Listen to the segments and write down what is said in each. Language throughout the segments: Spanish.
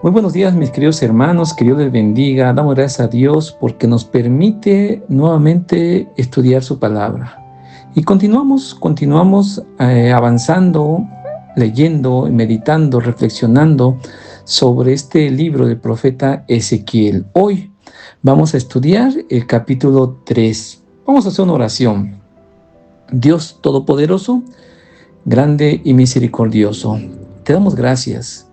Muy buenos días, mis queridos hermanos, que Dios les bendiga. Damos gracias a Dios porque nos permite nuevamente estudiar su palabra. Y continuamos avanzando, leyendo, meditando, reflexionando sobre este libro del profeta Ezequiel. Hoy vamos a estudiar el capítulo 3. Vamos a hacer una oración. Dios Todopoderoso, grande y misericordioso, te damos gracias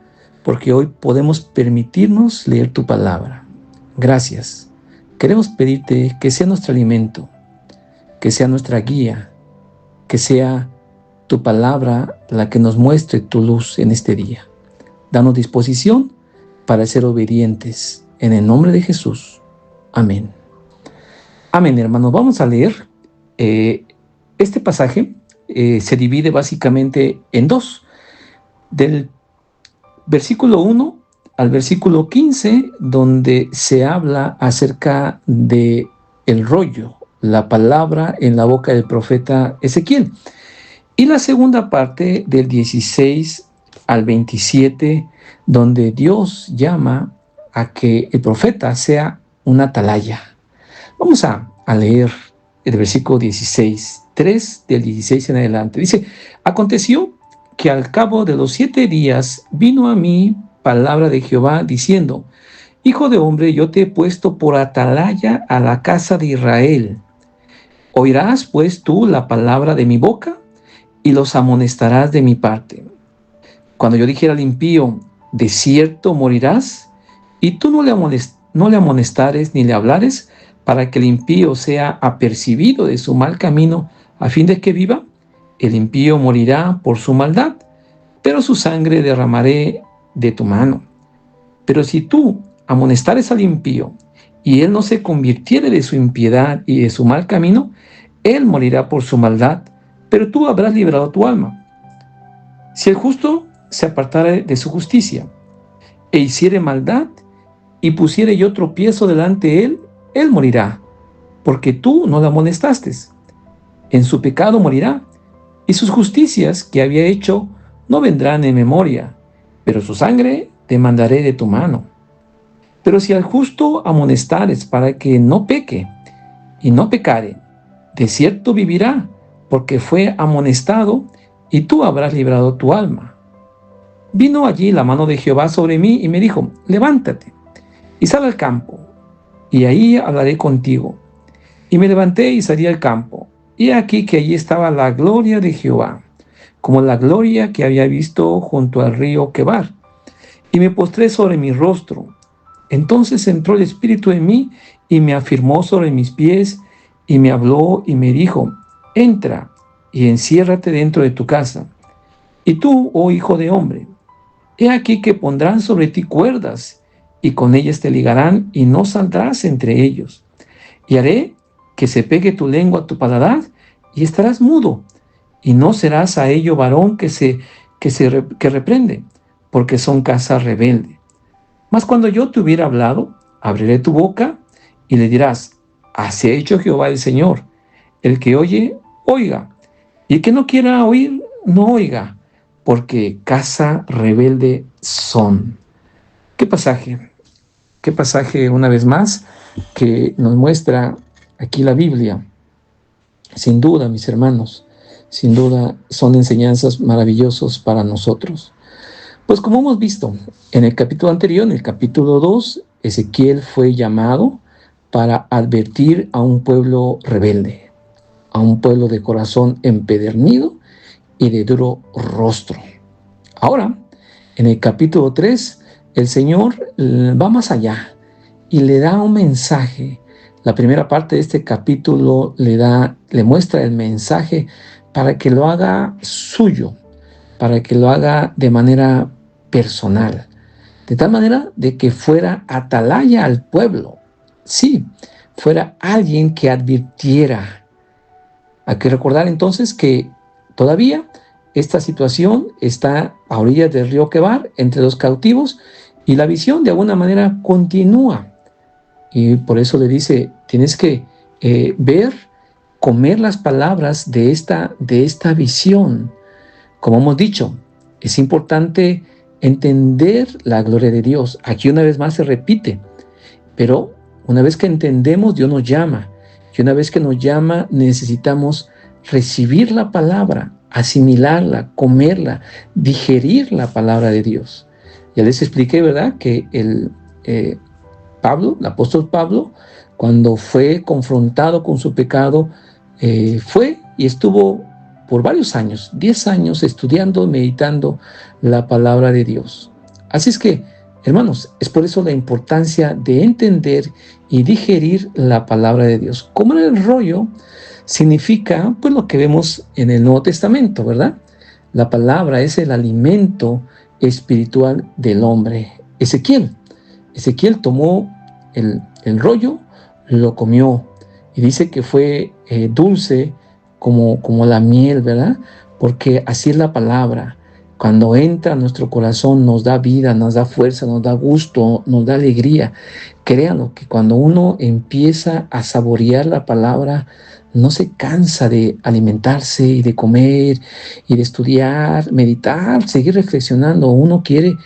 porque hoy podemos permitirnos leer tu palabra. Gracias. Queremos pedirte que sea nuestro alimento, que sea nuestra guía, que sea tu palabra la que nos muestre tu luz en este día. Danos disposición para ser obedientes. En el nombre de Jesús. Amén. Amén, hermanos. Vamos a leer este pasaje. Se divide básicamente en dos. Del versículo 1 al versículo 15, donde se habla acerca de el rollo, la palabra en la boca del profeta Ezequiel. Y la segunda parte, del 16 al 27, donde Dios llama a que el profeta sea una atalaya. Vamos a leer el versículo 16, 3 del 16 en adelante. Dice: aconteció que al cabo de los 7 días vino a mí palabra de Jehová diciendo: Hijo de hombre, yo te he puesto por atalaya a la casa de Israel. Oirás pues tú la palabra de mi boca y los amonestarás de mi parte. Cuando yo dijera al impío: de cierto morirás, y tú no le amonestares ni le hablares, para que el impío sea apercibido de su mal camino, a fin de que viva, el impío morirá por su maldad, pero su sangre derramaré de tu mano. Pero si tú amonestares al impío, y él no se convirtiere de su impiedad y de su mal camino, él morirá por su maldad, pero tú habrás librado tu alma. Si el justo se apartare de su justicia, e hiciere maldad, y pusiere yo tropiezo delante de él, él morirá, porque tú no le amonestaste. En su pecado morirá, y sus justicias que había hecho no vendrán en memoria, pero su sangre demandaré de tu mano. Pero si al justo amonestares para que no peque, y no pecare, de cierto vivirá, porque fue amonestado, y tú habrás librado tu alma. Vino allí la mano de Jehová sobre mí, y me dijo: levántate, y sal al campo, y ahí hablaré contigo. Y me levanté y salí al campo. Y aquí que allí estaba la gloria de Jehová, como la gloria que había visto junto al río Quebar. Y me postré sobre mi rostro. Entonces entró el Espíritu en mí y me afirmó sobre mis pies y me habló y me dijo: entra y enciérrate dentro de tu casa. Y tú, oh hijo de hombre, he aquí que pondrán sobre ti cuerdas y con ellas te ligarán y no saldrás entre ellos. Y haré que se pegue tu lengua a tu paladar, y estarás mudo, y no serás a ello varón que reprende, porque son casa rebelde. Mas cuando yo te hubiera hablado, abriré tu boca, y le dirás: así ha hecho Jehová el Señor. El que oye, oiga, y el que no quiera oír, no oiga, porque casa rebelde son. ¿Qué pasaje? ¿Qué pasaje, una vez más, que nos muestra aquí la Biblia? Sin duda, mis hermanos, sin duda son enseñanzas maravillosas para nosotros. Pues como hemos visto en el capítulo anterior, en el capítulo 2, Ezequiel fue llamado para advertir a un pueblo rebelde, a un pueblo de corazón empedernido y de duro rostro. Ahora, en el capítulo 3, el Señor va más allá y le da un mensaje. La primera parte de este capítulo le muestra el mensaje para que lo haga suyo, para que lo haga de manera personal, de tal manera de que fuera atalaya al pueblo. Sí, fuera alguien que advirtiera. Hay que recordar entonces que todavía esta situación está a orillas del río Quebar, entre los cautivos, y la visión de alguna manera continúa. Y por eso le dice: tienes que ver, comer las palabras de esta visión. Como hemos dicho, es importante entender la gloria de Dios. Aquí una vez más se repite, pero una vez que entendemos, Dios nos llama. Y una vez que nos llama, necesitamos recibir la palabra, asimilarla, comerla, digerir la palabra de Dios. Ya les expliqué, ¿verdad?, que el apóstol Pablo, cuando fue confrontado con su pecado, fue y estuvo por varios años, 10 años, estudiando, meditando la palabra de Dios. Así es que, hermanos, es por eso la importancia de entender y digerir la palabra de Dios. Comer el rollo significa, pues, lo que vemos en el Nuevo Testamento, ¿verdad? La palabra es el alimento espiritual del hombre. Ezequiel tomó el rollo, lo comió, y dice que fue dulce como la miel, ¿verdad? Porque así es la palabra. Cuando entra a nuestro corazón nos da vida, nos da fuerza, nos da gusto, nos da alegría. Créanlo, que cuando uno empieza a saborear la palabra, no se cansa de alimentarse y de comer y de estudiar, meditar, seguir reflexionando. Uno quiere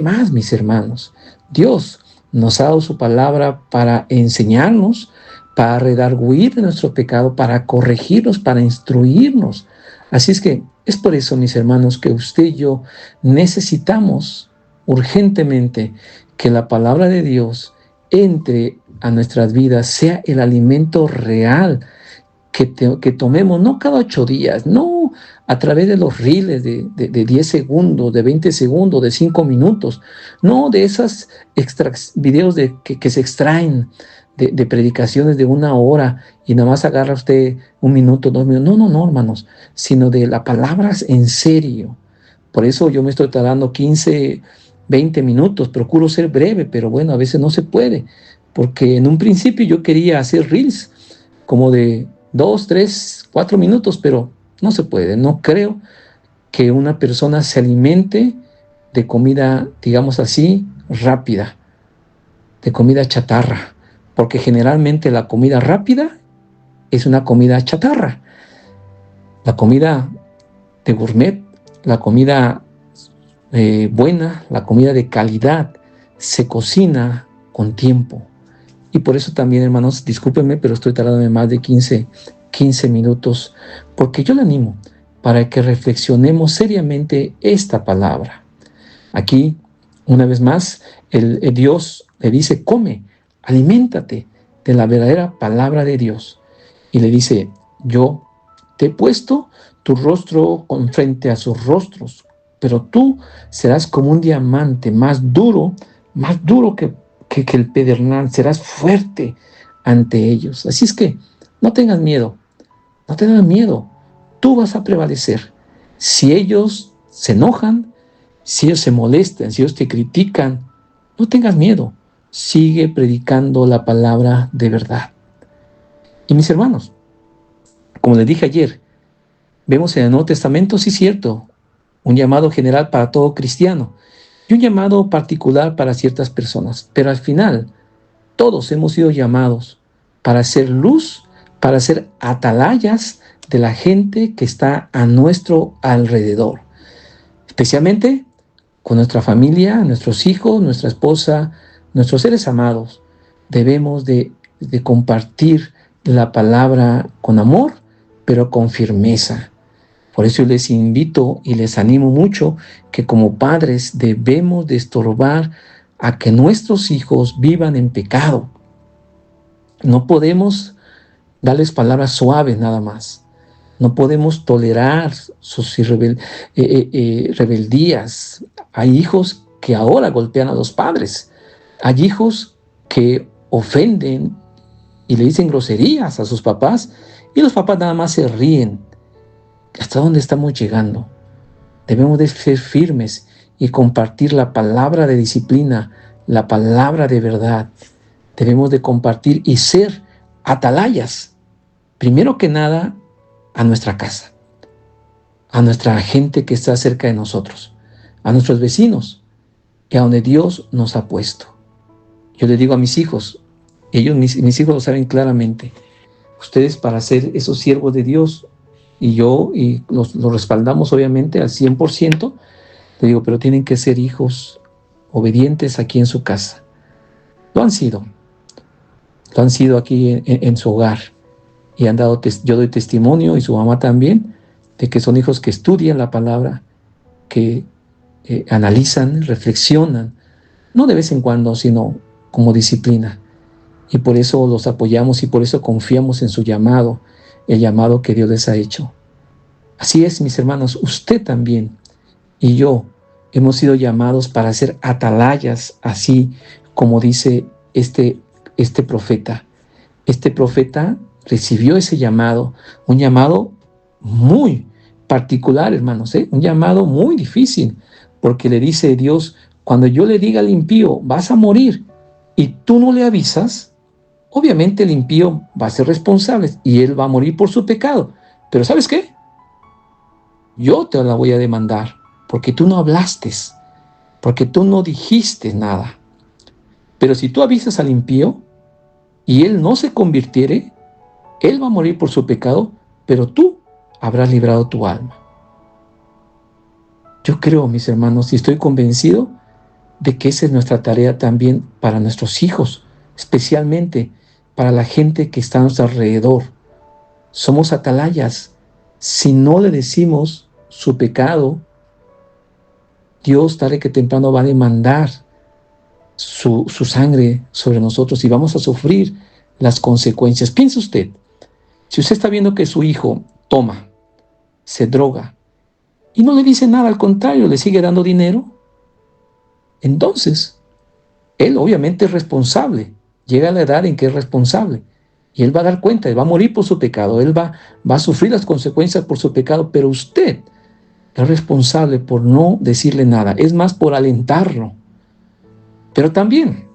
más, mis hermanos. Dios nos ha dado su palabra para enseñarnos, para redarguir de nuestro pecado, para corregirnos, para instruirnos. Así es que es por eso, mis hermanos, que usted y yo necesitamos urgentemente que la palabra de Dios entre a nuestras vidas, sea el alimento real que tomemos, no cada 8 días, no a través de los reels de 10 segundos, de 20 segundos, de 5 minutos, no de esas videos que se extraen de predicaciones de 1 hora y nada más agarra usted 1 minuto, 2 minutos. No, hermanos, sino de las palabras en serio. Por eso yo me estoy tardando 15, 20 minutos, procuro ser breve, pero bueno, a veces no se puede, porque en un principio yo quería hacer reels como de 2, 3, 4 minutos, pero no se puede. No creo que una persona se alimente de comida, digamos así, rápida, de comida chatarra, porque generalmente la comida rápida es una comida chatarra. La comida de gourmet, la comida buena, la comida de calidad, se cocina con tiempo. Y por eso también, hermanos, discúlpenme, pero estoy tardando más de 15 minutos, porque yo le animo para que reflexionemos seriamente esta palabra. Aquí, una vez más, el Dios le dice, come, aliméntate de la verdadera palabra de Dios. Y le dice, yo te he puesto tu rostro con frente a sus rostros, pero tú serás como un diamante más duro que el pedernal, serás fuerte ante ellos. Así es que no tengas miedo, tú vas a prevalecer. Si ellos se enojan, si ellos se molestan, si ellos te critican, no tengas miedo, sigue predicando la palabra de verdad. Y mis hermanos, como les dije ayer, vemos en el Nuevo Testamento, sí, cierto, un llamado general para todo cristiano y un llamado particular para ciertas personas, pero al final todos hemos sido llamados para ser luz, para ser atalayas de la gente que está a nuestro alrededor, especialmente con nuestra familia, nuestros hijos, nuestra esposa, nuestros seres amados. Debemos de compartir la palabra con amor, pero con firmeza. Por eso les invito y les animo mucho que como padres debemos de estorbar a que nuestros hijos vivan en pecado. No podemos darles palabras suaves nada más. No podemos tolerar sus rebeldías. Hay hijos que ahora golpean a los padres. Hay hijos que ofenden y le dicen groserías a sus papás y los papás nada más se ríen. ¿Hasta dónde estamos llegando? Debemos de ser firmes y compartir la palabra de disciplina, la palabra de verdad. Debemos de compartir y ser atalayas, primero que nada, a nuestra casa, a nuestra gente que está cerca de nosotros, a nuestros vecinos y a donde Dios nos ha puesto. Yo le digo a mis hijos, mis hijos lo saben claramente, ustedes para ser esos siervos de Dios, y los respaldamos obviamente al 100%, Le digo, pero tienen que ser hijos obedientes aquí en su casa. Lo han sido aquí en su hogar. Y yo doy testimonio, y su mamá también, de que son hijos que estudian la palabra, que analizan, reflexionan, no de vez en cuando, sino como disciplina. Y por eso los apoyamos y por eso confiamos en su llamado, el llamado que Dios les ha hecho. Así es, mis hermanos, usted también y yo hemos sido llamados para ser atalayas, así como dice este profeta. Este profeta recibió ese llamado, un llamado muy particular, hermanos, un llamado muy difícil, porque le dice Dios, cuando yo le diga al impío, vas a morir, y tú no le avisas, obviamente el impío va a ser responsable, y él va a morir por su pecado. Pero ¿sabes qué? Yo te la voy a demandar, porque tú no hablaste, porque tú no dijiste nada. Pero si tú avisas al impío, y él no se convirtiere, él va a morir por su pecado, pero tú habrás librado tu alma. Yo creo, mis hermanos, y estoy convencido de que esa es nuestra tarea también para nuestros hijos, especialmente para la gente que está a nuestro alrededor. Somos atalayas. Si no le decimos su pecado, Dios tarde que temprano va a demandar su sangre sobre nosotros y vamos a sufrir las consecuencias. Piense usted, si usted está viendo que su hijo toma, se droga y no le dice nada, al contrario, le sigue dando dinero, entonces él obviamente es responsable, llega a la edad en que es responsable y él va a dar cuenta, él va a morir por su pecado, él va a sufrir las consecuencias por su pecado, pero usted es responsable por no decirle nada, es más, por alentarlo. Pero también,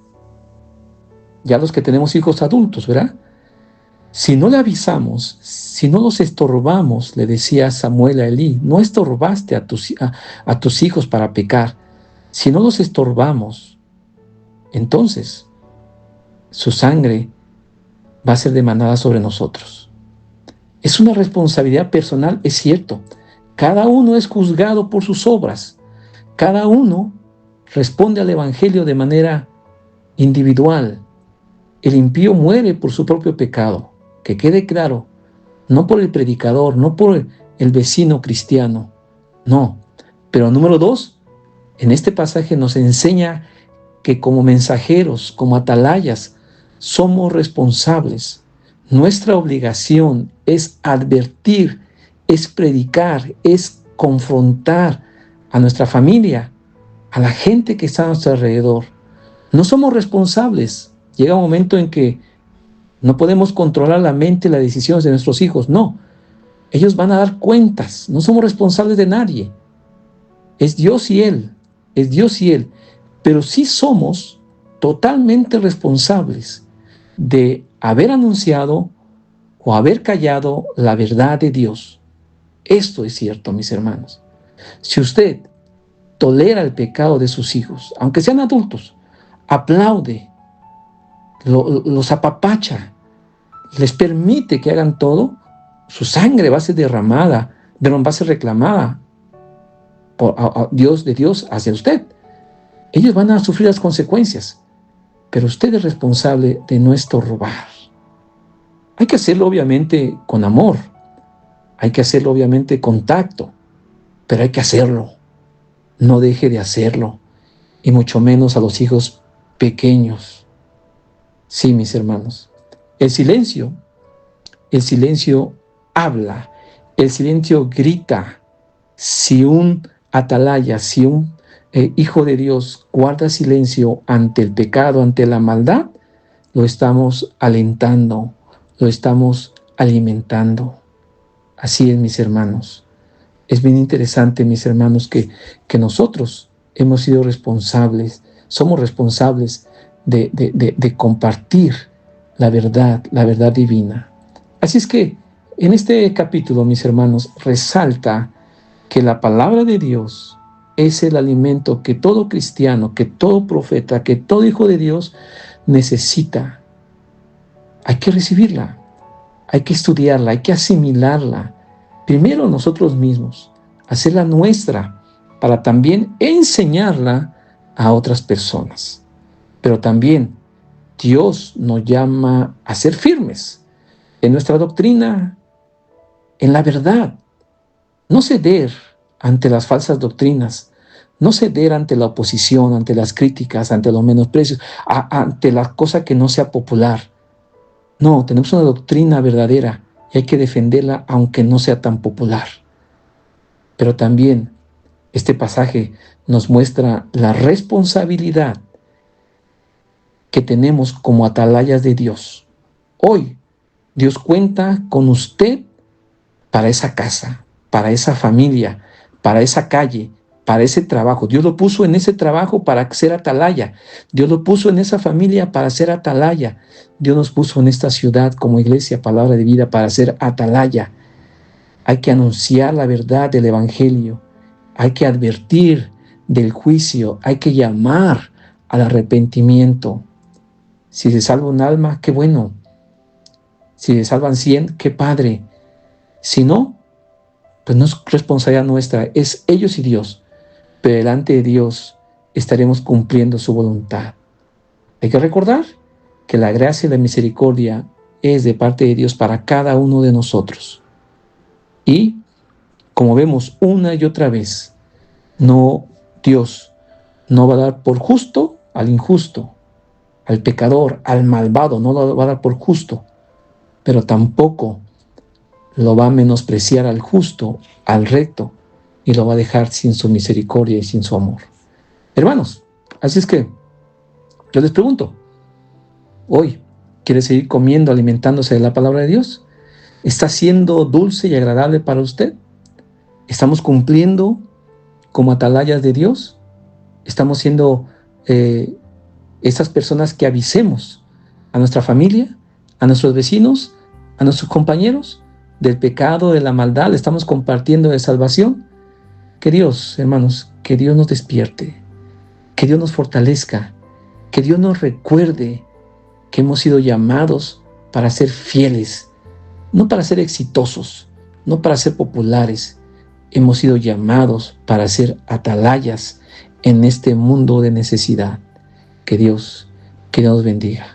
ya los que tenemos hijos adultos, ¿verdad? Si no le avisamos, si no los estorbamos, le decía Samuel a Elí, no estorbaste a tus hijos para pecar. Si no los estorbamos, entonces su sangre va a ser demandada sobre nosotros. Es una responsabilidad personal, es cierto. Cada uno es juzgado por sus obras. Cada uno responde al Evangelio de manera individual. El impío muere por su propio pecado. Que quede claro, no por el predicador, no por el vecino cristiano, no. Pero número 2, en este pasaje nos enseña que como mensajeros, como atalayas, somos responsables. Nuestra obligación es advertir, es predicar, es confrontar a nuestra familia, a la gente que está a nuestro alrededor. No somos responsables. Llega un momento en que no podemos controlar la mente y las decisiones de nuestros hijos, no. Ellos van a dar cuentas, no somos responsables de nadie. Es Dios y Él, pero sí somos totalmente responsables de haber anunciado o haber callado la verdad de Dios. Esto es cierto, mis hermanos. Si usted tolera el pecado de sus hijos, aunque sean adultos, aplaude, los apapacha, les permite que hagan todo, su sangre va a ser derramada, va a ser reclamada de Dios hacia usted. Ellos van a sufrir las consecuencias, pero usted es responsable de no estorbar. Hay que hacerlo obviamente con amor, hay que hacerlo obviamente con tacto, pero hay que hacerlo. No deje de hacerlo, y mucho menos a los hijos pequeños. Sí, mis hermanos, el silencio habla, el silencio grita. Si un atalaya, si un hijo de Dios guarda silencio ante el pecado, ante la maldad, lo estamos alentando, lo estamos alimentando. Así es, mis hermanos. Es bien interesante, mis hermanos, que nosotros hemos sido responsables, somos responsables de compartir la verdad divina. Así es que en este capítulo, mis hermanos, resalta que la palabra de Dios es el alimento que todo cristiano, que todo profeta, que todo hijo de Dios necesita. Hay que recibirla, hay que estudiarla, hay que asimilarla. Primero nosotros mismos, hacerla nuestra, para también enseñarla a otras personas. Pero también Dios nos llama a ser firmes en nuestra doctrina, en la verdad. No ceder ante las falsas doctrinas, no ceder ante la oposición, ante las críticas, ante los menosprecios, ante la cosa que no sea popular. No, tenemos una doctrina verdadera y hay que defenderla aunque no sea tan popular. Pero también este pasaje nos muestra la responsabilidad que tenemos como atalayas de Dios. Hoy, Dios cuenta con usted para esa casa, para esa familia, para esa calle, para ese trabajo. Dios lo puso en ese trabajo para ser atalaya. Dios lo puso en esa familia para ser atalaya. Dios nos puso en esta ciudad como iglesia, palabra de vida, para ser atalaya. Hay que anunciar la verdad del evangelio. Hay que advertir del juicio. Hay que llamar al arrepentimiento. Si se salva un alma, qué bueno. Si se salvan 100, qué padre. Si no, pues no es responsabilidad nuestra, es ellos y Dios. Pero delante de Dios estaremos cumpliendo su voluntad. Hay que recordar que la gracia y la misericordia es de parte de Dios para cada uno de nosotros. Y, como vemos una y otra vez, Dios no va a dar por justo al injusto, al pecador, al malvado, no lo va a dar por justo, pero tampoco lo va a menospreciar al justo, al recto, y lo va a dejar sin su misericordia y sin su amor. Hermanos, así es que yo les pregunto, hoy, ¿quiere seguir comiendo, alimentándose de la palabra de Dios? ¿Está siendo dulce y agradable para usted? ¿Estamos cumpliendo como atalayas de Dios? ¿Estamos siendo esas personas que avisemos a nuestra familia, a nuestros vecinos, a nuestros compañeros del pecado, de la maldad? ¿Le estamos compartiendo de salvación? Que Dios, hermanos, que Dios nos despierte, que Dios nos fortalezca, que Dios nos recuerde que hemos sido llamados para ser fieles, no para ser exitosos, no para ser populares. Hemos sido llamados para ser atalayas en este mundo de necesidad. Que Dios nos bendiga.